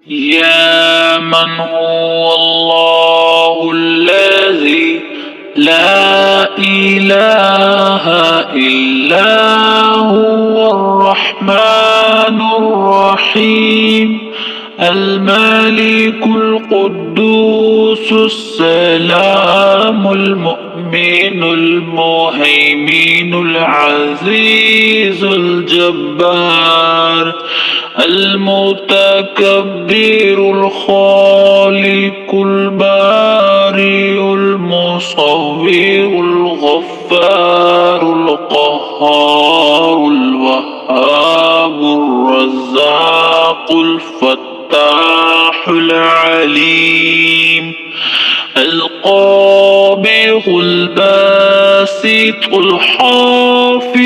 يا من هو الله الذي لا إله إلا هو الرحمن الرحيم الملك القدوس السلام المؤمن المهيمن العزيز الجبار المتكبر الخالق البارئ المصور الغفار القهار الوهاب الرزاق الفتاح العليم القابض الباسط الحافظ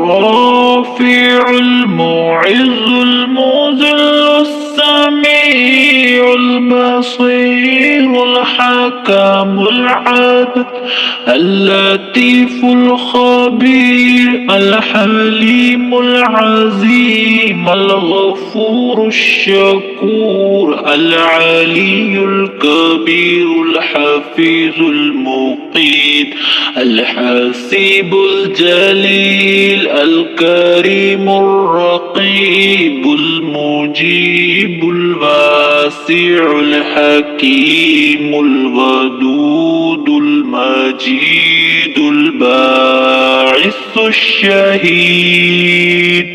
الرافع المعز المذل السميع البصير الحكم العدل اللطيف الخبير الحليم العظيم الغفور الشكور العلي الكبير الحفيظ المقيت الحسيب الجليل الكريم الرقيب المجيب الواسع الحكيم الودود المجيد الباعث الشهيد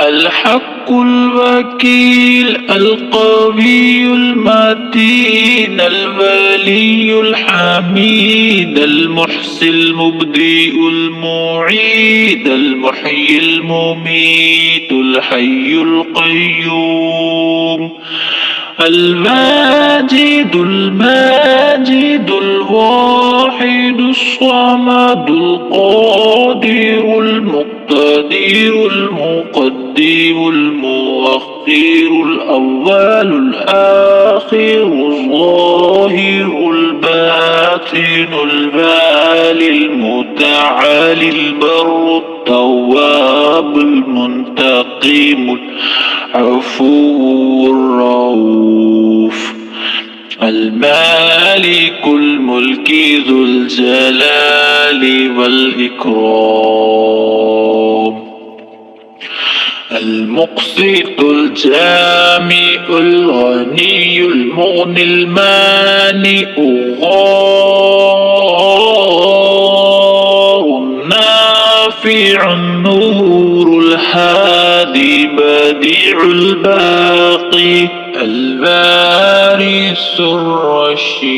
الحق الوكيل القوي المتين الولي الحميد المحسن المبدئ المعيد المحيي المميت الحي القيوم الماجد الماجد الواحد الصمد القادر المقتدر المقدم المؤخر الأول الآخر الظاهر الباطن البالي المتعالي البر التواب المنتقم العفو الرؤوف المالك الملك ذو الجلال والإكرام المقسط الجامع الغني المغني المانع الغار النافع النور الهادي بديع الباقي الوارث الرشيد